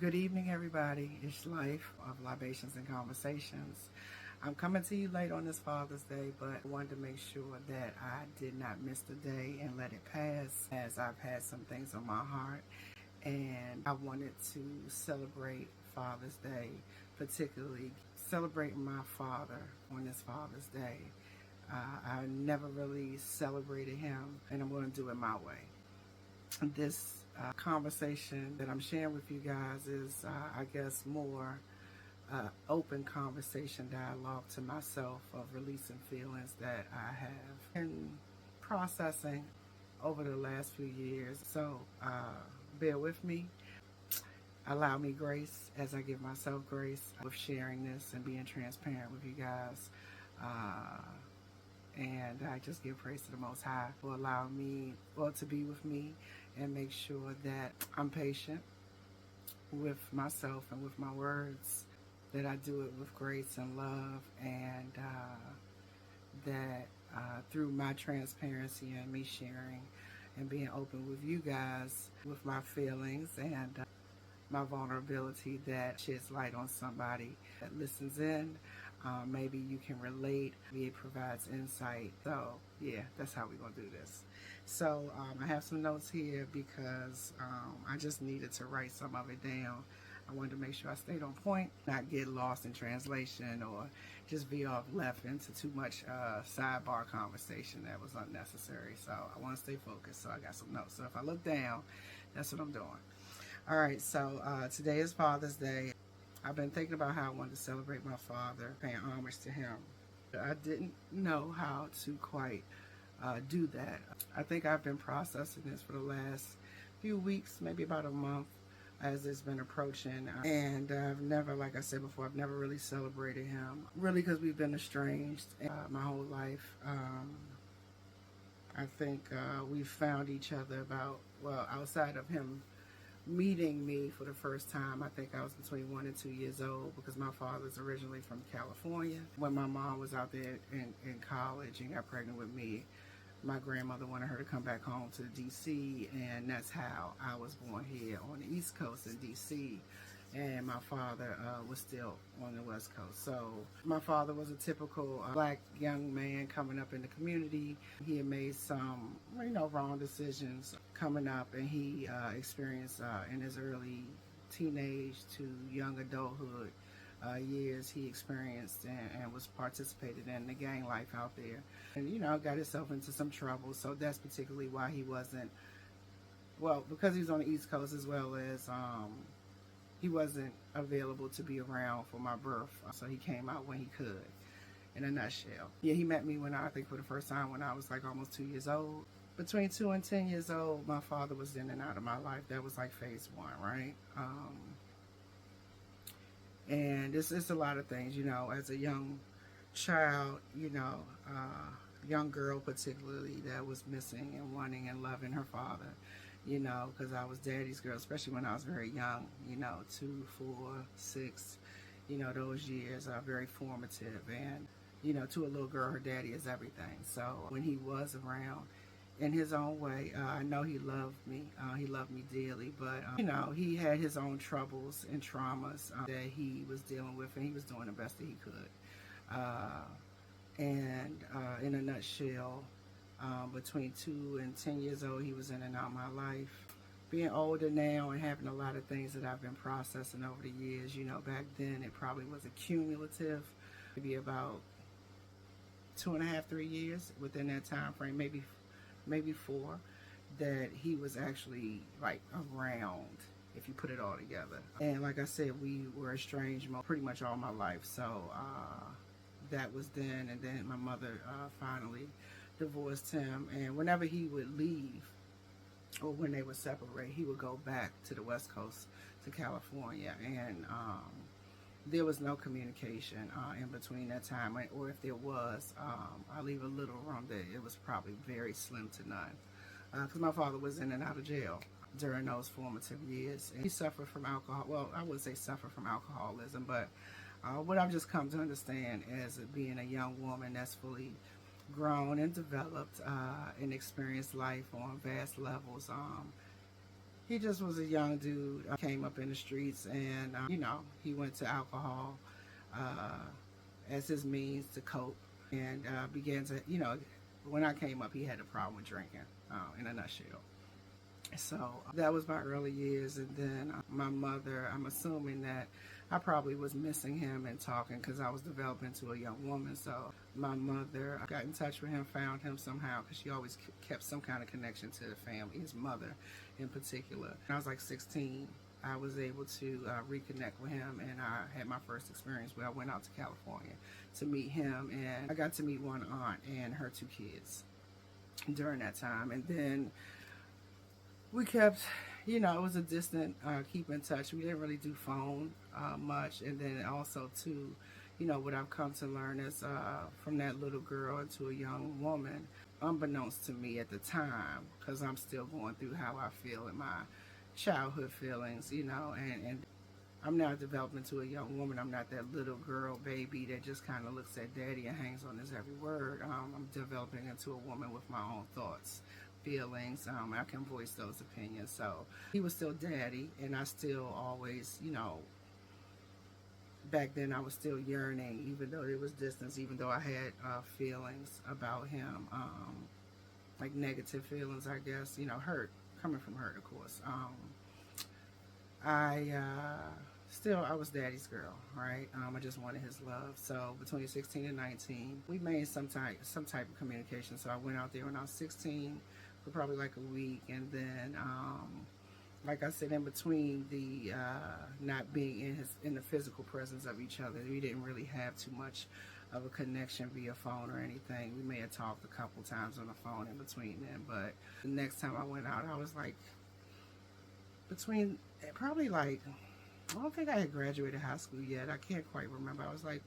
Good evening, everybody. It's Life of Libations and Conversations. I'm coming to you late on this Father's Day, but I wanted to make sure that I did not miss the day and let it pass, as I've had some things on my heart. And I wanted to celebrate Father's Day, particularly celebrating my father on this Father's Day. I never really celebrated him, and I'm going to do it my way. This conversation that I'm sharing with you guys is, I guess, more open conversation dialogue to myself of releasing feelings that I have been processing over the last few years. So bear with me. Allow me grace as I give myself grace with sharing this and being transparent with you guys. And I just give praise to the Most High for allowing me, to be with me and make sure that I'm patient with myself and with my words, that I do it with grace and love, and that through my transparency and me sharing and being open with you guys with my feelings and my vulnerability, that sheds light on somebody that listens in. Maybe you can relate. Maybe it provides insight. So yeah, that's how we're gonna do this. So I have some notes here because I just needed to write some of it down. I wanted to make sure I stayed on point, not get lost in translation or just be off left into too much sidebar conversation that was unnecessary. So I want to stay focused. So I got some notes. So if I look down, that's what I'm doing. All right, so today is Father's Day. I've been thinking about how I wanted to celebrate my father, paying homage to him. I didn't know how to quite do that. I think I've been processing this for the last few weeks, maybe about a month, as it's been approaching. And I've never, like I said before, I've never really celebrated him, really, because we've been estranged my whole life. I think we found each other outside of him meeting me for the first time, I think I was between 1 and 2 years old, because my father's originally from California. When my mom was out there in college and got pregnant with me, my grandmother wanted her to come back home to DC, and that's how I was born here on the East Coast in DC. And my father was still on the West Coast. So my father was a typical black young man coming up in the community. He had made some, wrong decisions coming up, and he experienced in his early teenage to young adulthood years, he experienced and was participated in the gang life out there. And, got himself into some trouble. So that's particularly why he wasn't, because he was on the East Coast, as well as he wasn't available to be around for my birth, so he came out when he could, in a nutshell. Yeah, he met me I think for the first time when I was like almost 2 years old. Between 2 and 10 years old, my father was in and out of my life. That was like phase one, right? And it's a lot of things, as a young child, young girl particularly, that was missing and wanting and loving her father. Because I was daddy's girl, especially when I was very young, 2, 4, 6, those years are very formative. And, to a little girl, her daddy is everything. So when he was around, in his own way, I know he loved me. He loved me dearly, but, he had his own troubles and traumas that he was dealing with, and he was doing the best that he could. And in a nutshell, between 2 and 10 years old, he was in and out of my life. Being older now and having a lot of things that I've been processing over the years, back then it probably was accumulative, maybe about 2.5, 3 years within that time frame, maybe 4, that he was actually like around, if you put it all together. And like I said, we were estranged pretty much all my life. So that was then, and then my mother finally divorced him, and whenever he would leave or when they would separate, he would go back to the West Coast, to California, and there was no communication in between that time, or if there was, I leave a little room that it was probably very slim to none, because my father was in and out of jail during those formative years, and he suffered from alcohol. Well, I wouldn't say suffer from alcoholism, but what I've just come to understand as being a young woman that's fully grown and developed and experienced life on vast levels, He just was a young dude, came up in the streets, and he went to alcohol uh, as his means to cope, and began to, when I came up, he had a problem with drinking, in a nutshell. So that was my early years, and then my mother, I'm assuming that I probably was missing him and talking because I was developing to a young woman. So my mother got in touch with him, found him somehow because she always kept some kind of connection to the family, his mother in particular. When I was like 16, I was able to reconnect with him, and I had my first experience where I went out to California to meet him, and I got to meet one aunt and her two kids during that time. And then we kept, it was a distant keep in touch. We didn't really do phone much. And then also, too, what I've come to learn is from that little girl into a young woman, unbeknownst to me at the time, because I'm still going through how I feel in my childhood feelings, and I'm now developing to a young woman. I'm not that little girl baby that just kind of looks at daddy and hangs on his every word. I'm developing into a woman with my own thoughts, feelings. I can voice those opinions. So he was still daddy, and I still always, back then I was still yearning, even though there was distance, even though I had feelings about him, like negative feelings, I guess, hurt, coming from hurt, of course. I was daddy's girl, right? I just wanted his love. So between 16 and 19, we made some type of communication. So I went out there when I was 16 for probably like a week, and then, like I said, in between the not being in the physical presence of each other, we didn't really have too much of a connection via phone or anything. We may have talked a couple times on the phone in between then, but the next time I went out, I was like between probably like, I don't think I had graduated high school yet. I can't quite remember. I was like,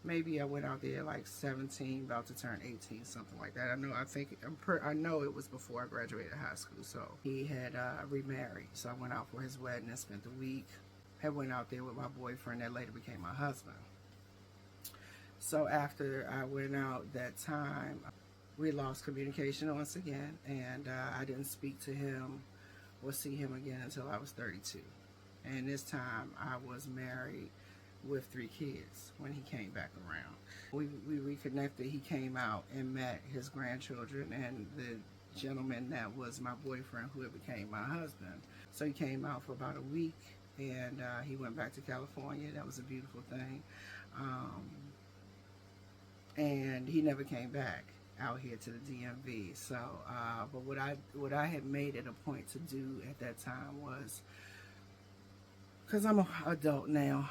maybe I went out there like 17, about to turn 18, something like that. I know it was before I graduated high school. So he had remarried. So I went out for his wedding and spent the week. I went out there with my boyfriend that later became my husband. So after I went out that time, we lost communication once again, and I didn't speak to him or see him again until I was 32. And this time I was married with 3 kids when he came back around. We reconnected. He came out and met his grandchildren and the gentleman that was my boyfriend who had became my husband. So he came out for about a week, and he went back to California. That was a beautiful thing. And he never came back out here to the DMV. So, but what I had made it a point to do at that time was, because I'm an adult now,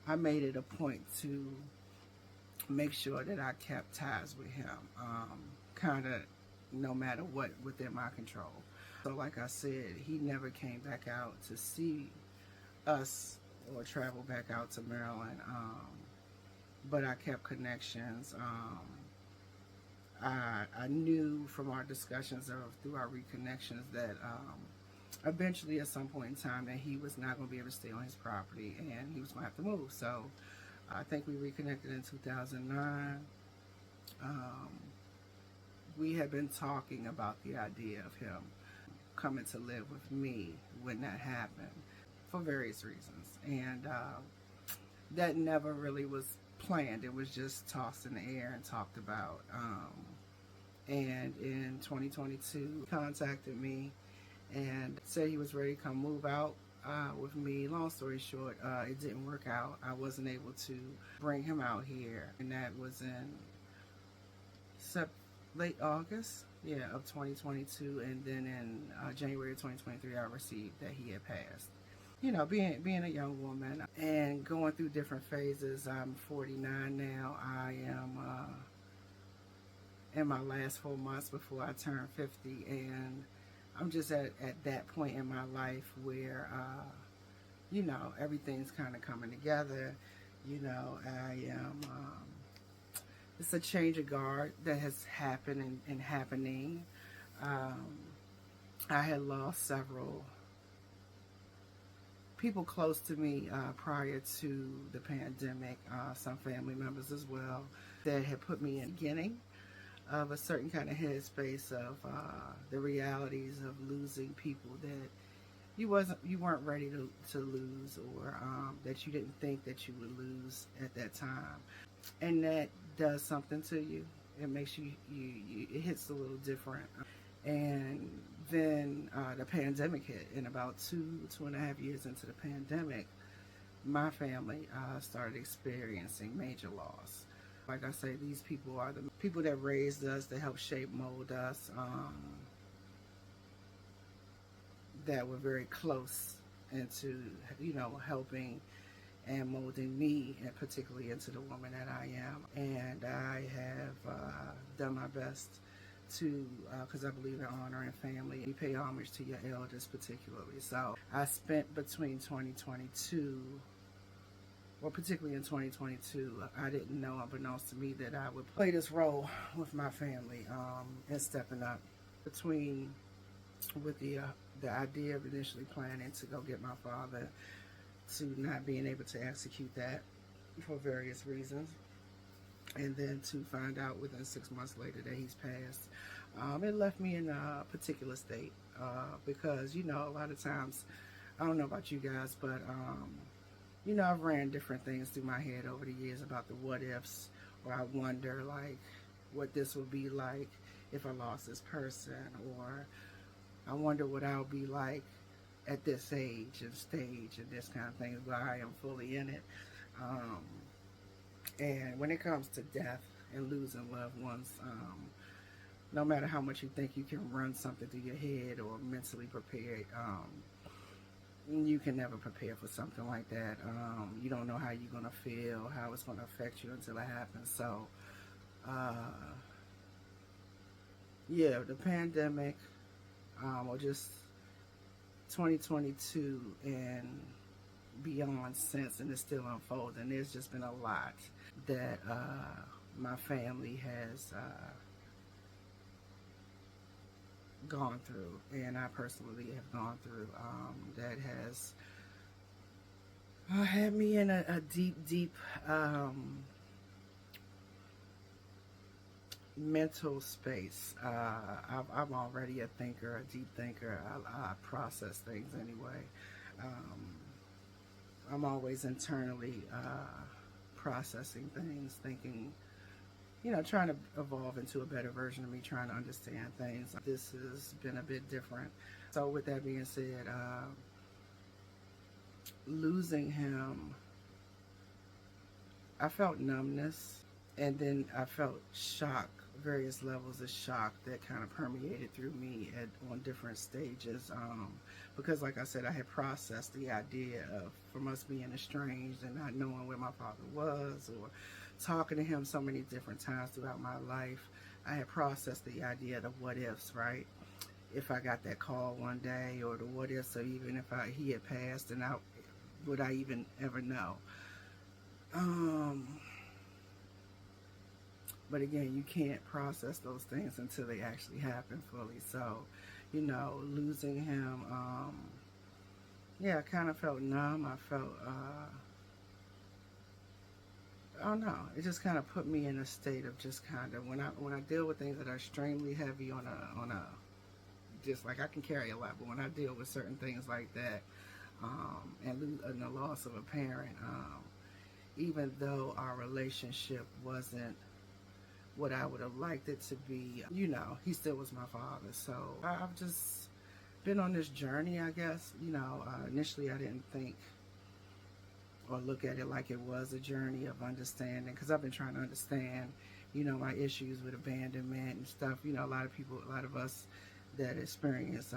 I made it a point to make sure that I kept ties with him, kind of no matter what within my control. So like I said, he never came back out to see us or travel back out to Maryland, but I kept connections. I knew from our discussions through our reconnections that eventually at some point in time that he was not going to be able to stay on his property and he was going to have to move. So I think we reconnected in 2009. We had been talking about the idea of him coming to live with me when that happened for various reasons. And that never really was planned. It was just tossed in the air and talked about. And in 2022, he contacted me and said he was ready to come move out with me. Long story short, it didn't work out. I wasn't able to bring him out here, and that was in late August, of 2022, and then in January of 2023, I received that he had passed. Being a young woman and going through different phases. I'm 49 now. I am in my last 4 months before I turn 50, and I'm just at that point in my life where, everything's kind of coming together. I am, it's a change of guard that has happened and happening. I had lost several people close to me prior to the pandemic, some family members as well, that had put me in the beginning of a certain kind of headspace of the realities of losing people that you weren't ready to lose, or that you didn't think that you would lose at that time, and that does something to you. It makes you it hits a little different. And then the pandemic hit, and about 2.5 years into the pandemic, my family started experiencing major loss. Like I say, these people are the people that raised us, that helped shape, mold us, that were very close into, helping and molding me, and particularly into the woman that I am. And I have done my best to, because I believe in honoring family, you pay homage to your elders particularly. So I spent between 2022, or particularly in 2022, I didn't know, unbeknownst to me, that I would play this role with my family, and stepping up between, with the idea of initially planning to go get my father, to not being able to execute that for various reasons, and then to find out within 6 months later that he's passed. It left me in a particular state, because a lot of times, I don't know about you guys, but I've ran different things through my head over the years about the what ifs, or I wonder like what this would be like if I lost this person, or I wonder what I'll be like at this age and stage and this kind of thing, where I am fully in it. And when it comes to death and losing loved ones, no matter how much you think you can run something through your head or mentally prepare, you can never prepare for something like that. You don't know how you're going to feel, how it's going to affect you until it happens. So, yeah, the pandemic, or just 2022 and beyond since, and it's still unfolding. There's just been a lot that my family has gone through, and I personally have gone through, that has had me in a deep mental space. I'm already a thinker, a deep thinker. I process things anyway. I'm always internally processing things, thinking, trying to evolve into a better version of me, trying to understand things. This has been a bit different. So with that being said, losing him, I felt numbness, and then I felt shock, various levels of shock that kind of permeated through me on different stages. Because like I said, I had processed the idea of, from us being estranged and not knowing where my father was, or talking to him so many different times throughout my life. I had processed the idea of the what ifs, right? If I got that call one day, or the what ifs, or even if he had passed, and would I even ever know? But again, you can't process those things until they actually happen fully. So, losing him, yeah, I kind of felt numb. I felt, I don't know. It just kind of put me in a state of just kind of, when I deal with things that are extremely heavy on a just like, I can carry a lot, but when I deal with certain things like that, and the loss of a parent, even though our relationship wasn't what I would have liked it to be, he still was my father. So I've just been on this journey, I guess. Initially I didn't think or look at it like it was a journey of understanding, because I've been trying to understand, my issues with abandonment and stuff. A lot of us that experience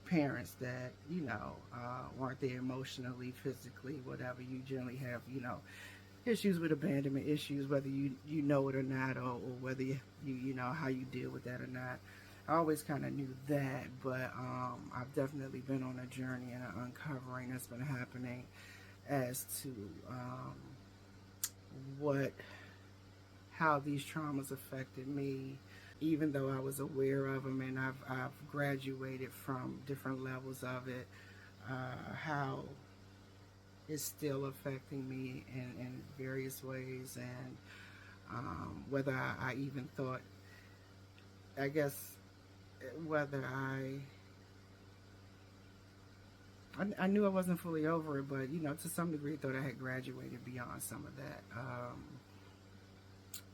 parents that, weren't there emotionally, physically, whatever, you generally have, issues with abandonment issues, whether you know it or not, or whether you know how you deal with that or not. I always kind of knew that, but I've definitely been on a journey and an uncovering that's been happening as to how these traumas affected me, even though I was aware of them, and I've graduated from different levels of it, how it's still affecting me in various ways. And Whether I even thought, I guess, whether I knew I wasn't fully over it, but to some degree, thought I had graduated beyond some of that.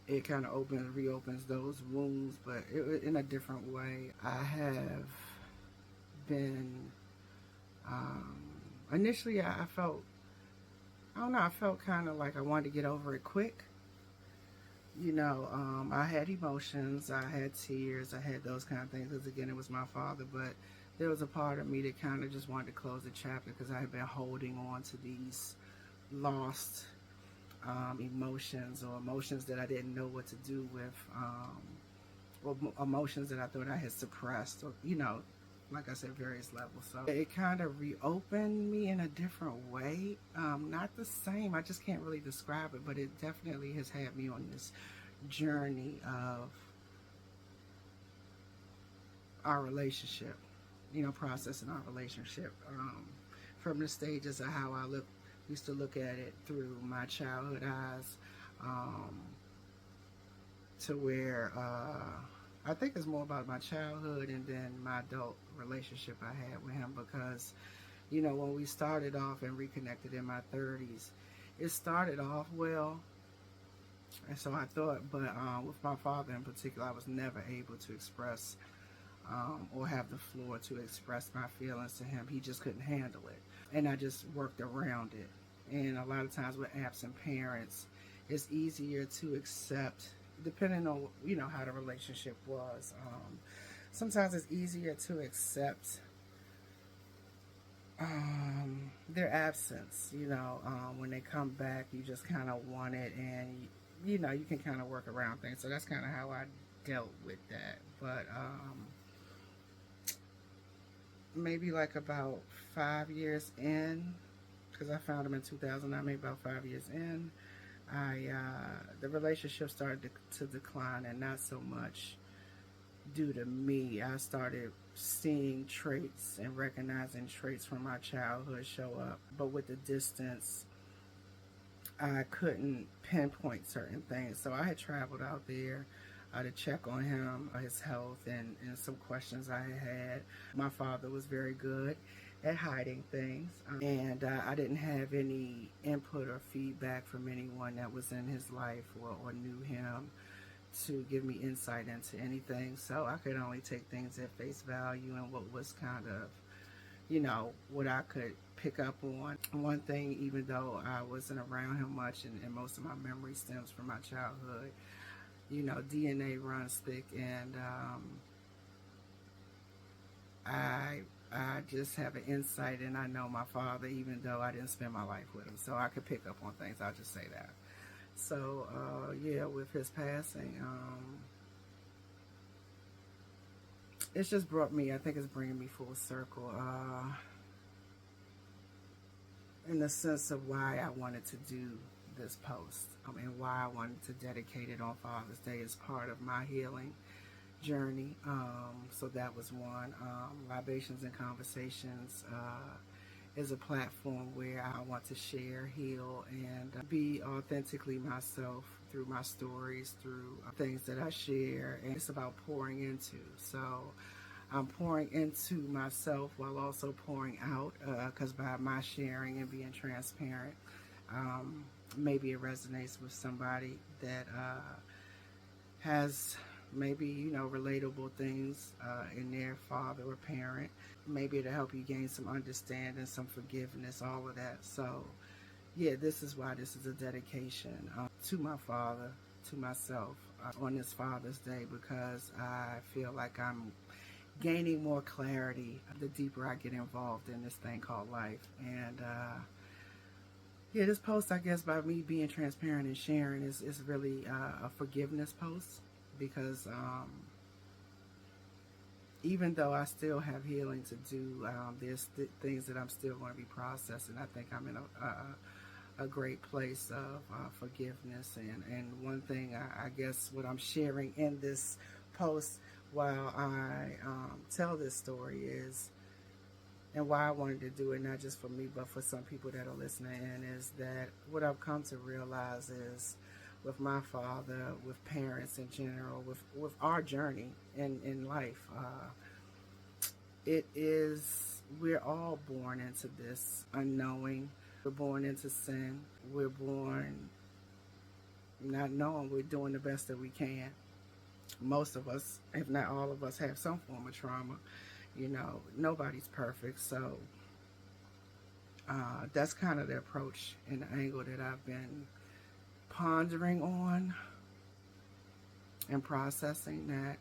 It kind of reopens those wounds, but in a different way. I have been um, initially, I felt, I don't know, I felt kind of like I wanted to get over it quick. I had emotions, I had tears, I had those kind of things because, again, it was my father, but there was a part of me that kind of just wanted to close the chapter because I had been holding on to these lost emotions, or emotions that I didn't know what to do with, or emotions that I thought I had suppressed, or, like I said, various levels. So it kind of reopened me in a different way. Not the same, I just can't really describe it, but it definitely has had me on this journey of our relationship, processing our relationship, from the stages of how I used to look at it through my childhood eyes, um, to where I think it's more about my childhood and then my adult relationship I had with him, because when we started off and reconnected in my 30s, it started off well. And so I thought, but with my father in particular, I was never able to express, or have the floor to express my feelings to him. He just couldn't handle it. And I just worked around it. And a lot of times with absent parents, it's easier to accept, depending on, how the relationship was. Sometimes it's easier to accept their absence. When they come back, you just kind of want it, and you can kind of work around things. So that's kind of how I dealt with that. But maybe like about 5 years in, because I found him in 2009, maybe about 5 years in, the relationship started to decline, and not so much due to me. I started seeing traits and recognizing traits from my childhood show up, but with the distance, I couldn't pinpoint certain things. So I had traveled out there to check on him, his health, and some questions I had. My father was very good at hiding things, and I didn't have any input or feedback from anyone that was in his life, or knew him, to give me insight into anything. So I could only take things at face value and what was kind of, what I could pick up on. One thing, even though I wasn't around him much, and most of my memory stems from my childhood, DNA runs thick, and I just have an insight, and I know my father, even though I didn't spend my life with him. So I could pick up on things, I'll just say that. So, yeah, with his passing, it's just brought me, I think it's bringing me full circle, in the sense of why I wanted to do this post, and why I wanted to dedicate it on Father's Day as part of my healing journey. So that was one. Libationz Conversationz is a platform where I want to share, heal, and be authentically myself through my stories, through things that I share, and it's about pouring into. So I'm pouring into myself while also pouring out, because by my sharing and being transparent, maybe it resonates with somebody that has maybe, relatable things in their father or parent. Maybe it'll help you gain some understanding, some forgiveness, all of that. So, yeah, this is why this is a dedication to my father, to myself, on this Father's Day, because I feel like I'm gaining more clarity the deeper I get involved in this thing called life. And yeah, this post, I guess, by me being transparent and sharing, is really a forgiveness post, because even though I still have healing to do, there's things that I'm still going to be processing. I think I'm in a great place of forgiveness. And one thing, I guess, what I'm sharing in this post while I tell this story is, and why I wanted to do it, not just for me, but for some people that are listening in, is that what I've come to realize is with my father, with parents in general, with our journey in life. It is, we're all born into this unknowing. We're born into sin. We're born not knowing. We're doing the best that we can. Most of us, if not all of us, have some form of trauma. You know, nobody's perfect. So that's kind of the approach and the angle that I've been pondering on and processing, that,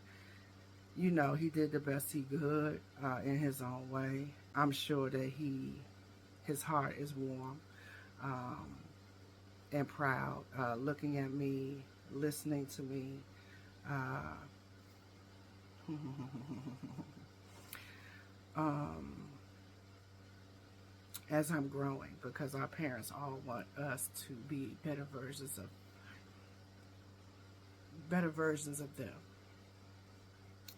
you know, he did the best he could in his own way. I'm sure that his heart is warm um, and proud, looking at me, listening to me. Um, as I'm growing, because our parents all want us to be better versions of them.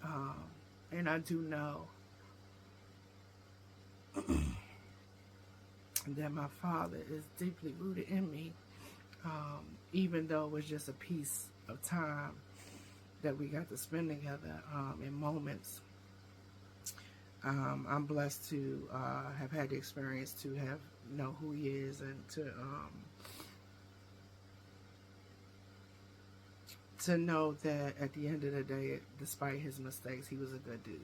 Um, and I do know that my father is deeply rooted in me, even though it was just a piece of time that we got to spend together in moments. I'm blessed to have had the experience to know who he is, and to know that at the end of the day, despite his mistakes, he was a good dude.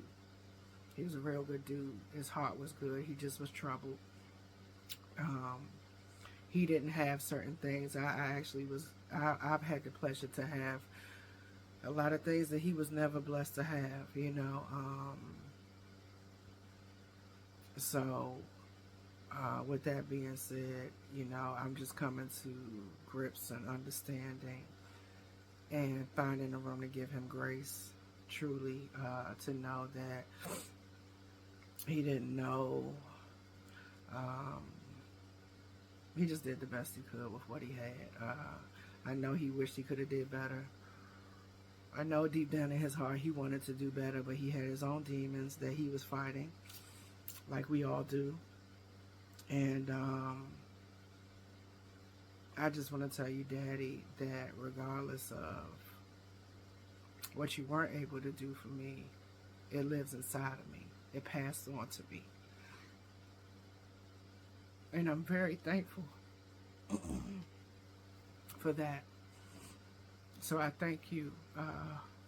He was a real good dude. His heart was good. He just was troubled. He didn't have certain things. I've had the pleasure to have a lot of things that he was never blessed to have, you know. So with that being said, you know, I'm just coming to grips and understanding and finding a room to give him grace, truly, to know that he didn't know. He just did the best he could with what he had. I know he wished he could have did better. I know deep down in his heart he wanted to do better, but he had his own demons that he was fighting, like we all do. And I just want to tell you, Daddy, that regardless of what you weren't able to do for me, it lives inside of me. It passed on to me. And I'm very thankful for that. So I thank you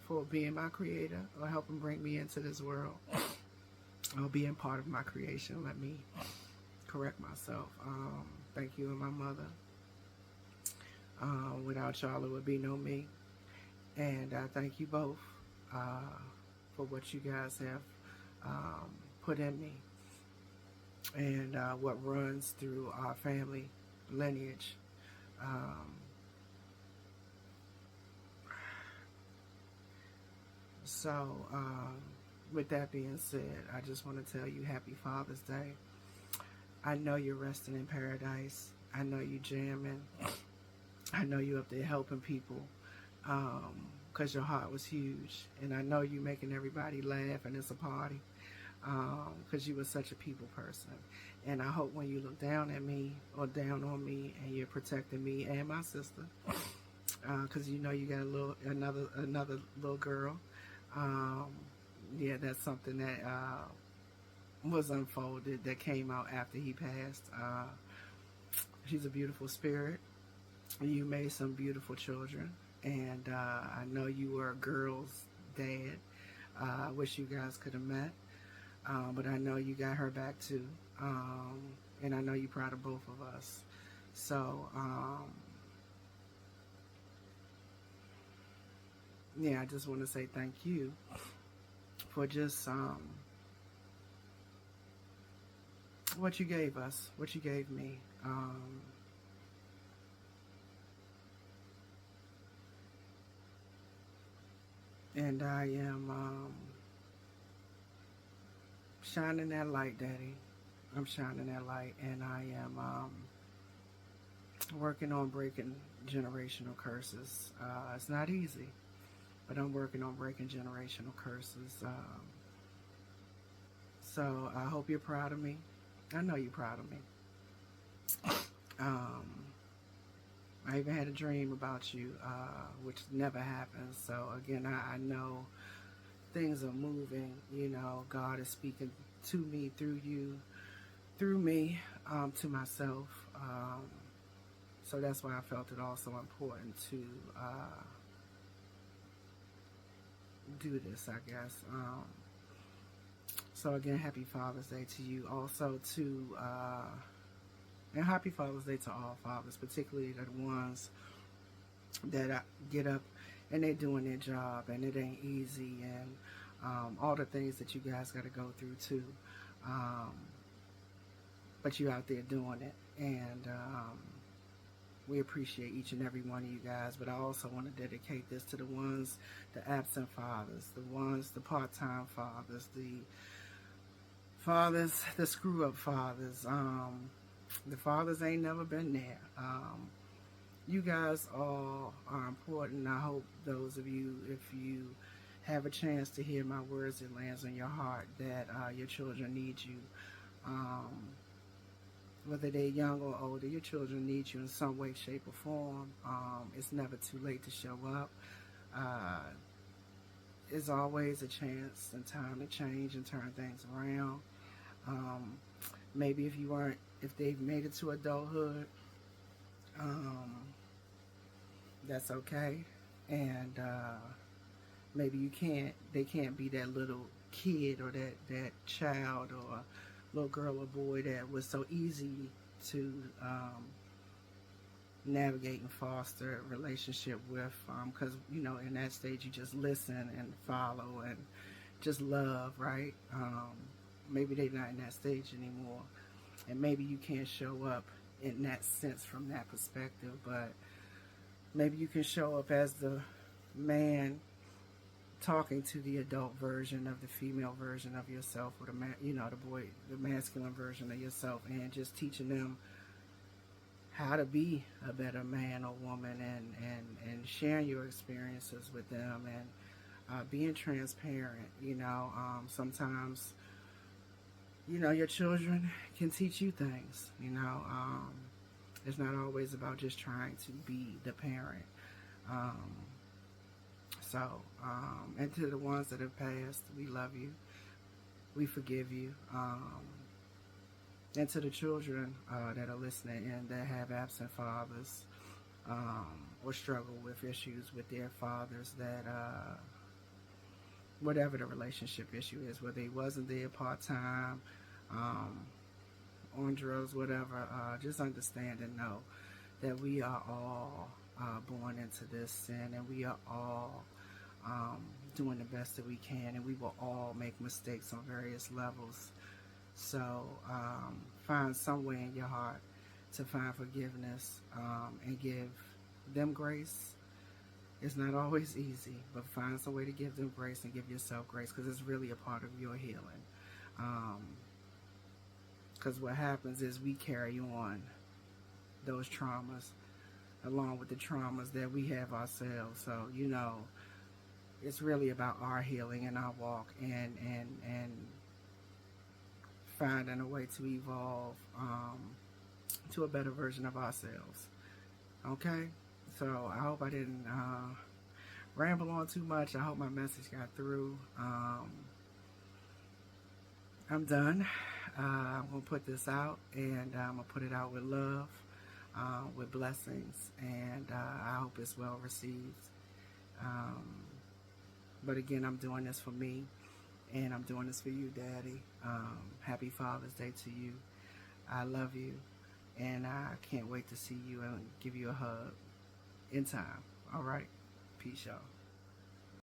for being my creator, or helping bring me into this world, or being part of my creation. Let me correct myself. Thank you and my mother. Without y'all, it would be no me. And I thank you both for what you guys have put in me, and what runs through our family lineage. So, with that being said, I just want to tell you Happy Father's Day. I know you're resting in paradise. I know you jamming. I know you up there helping people, because your heart was huge. And I know you making everybody laugh, and it's a party, because you were such a people person. And I hope when you look down at me, or down on me, and you're protecting me and my sister, because you know you got another little girl. Yeah, that's something that was unfolded, that came out after he passed. She's a beautiful spirit. You made some beautiful children, and I know you were a girl's dad. I wish you guys could have met, but I know you got her back too, and I know you're proud of both of us. So yeah, I just want to say thank you for just what you gave us, what you gave me. And I am shining that light, Daddy. I'm shining that light, and I am working on breaking generational curses. It's not easy, but I'm working on breaking generational curses. So I hope you're proud of me. I know you're proud of me. I even had a dream about you, which never happened. So again, I know things are moving. God is speaking to me through you, through me, to myself. So that's why I felt it also important to do this, I guess. So again, happy Father's Day to you. Also and happy Father's Day to all fathers, particularly the ones that get up and they're doing their job, and it ain't easy, and all the things that you guys got to go through too. Um, but you out there doing it, and we appreciate each and every one of you guys. But I also want to dedicate this to the ones, the absent fathers, the part-time fathers, the screw-up fathers. The fathers ain't never been there. You guys all are important. I hope those of you, if you have a chance to hear my words, it lands on your heart that your children need you. Whether they're young or older, your children need you in some way, shape, or form. It's never too late to show up. There's always a chance and time to change and turn things around. Maybe if they've made it to adulthood, that's okay. And maybe they can't be that little kid or that child or little girl or boy that was so easy to navigate and foster a relationship with, because in that stage you just listen and follow and just love, right? Maybe they're not in that stage anymore, and maybe you can't show up in that sense from that perspective, but maybe you can show up as the man talking to the adult version of the female version of yourself, or the masculine version of yourself, and just teaching them how to be a better man or woman, and sharing your experiences with them, and being transparent. Sometimes your children can teach you things. It's not always about just trying to be the parent. And to the ones that have passed, we love you. We forgive you. And to the children that are listening and that have absent fathers, or struggle with issues with their fathers, that whatever the relationship issue is, whether he wasn't there part-time, on drugs, whatever, just understand and know that we are all born into this sin, and we are all doing the best that we can, and we will all make mistakes on various levels. So find some way in your heart to find forgiveness, and give them grace. It's not always easy, but find some way to give them grace and give yourself grace, because it's really a part of your healing. Because what happens is we carry on those traumas along with the traumas that we have ourselves. So, it's really about our healing and our walk, and finding a way to evolve to a better version of ourselves. Okay? So I hope I didn't ramble on too much. I hope my message got through. I'm done. I'm going to put this out, and I'm going to put it out with love, with blessings, and I hope it's well received. But again, I'm doing this for me, and I'm doing this for you, Daddy. Happy Father's Day to you. I love you, and I can't wait to see you and give you a hug in time. All right? Peace, y'all.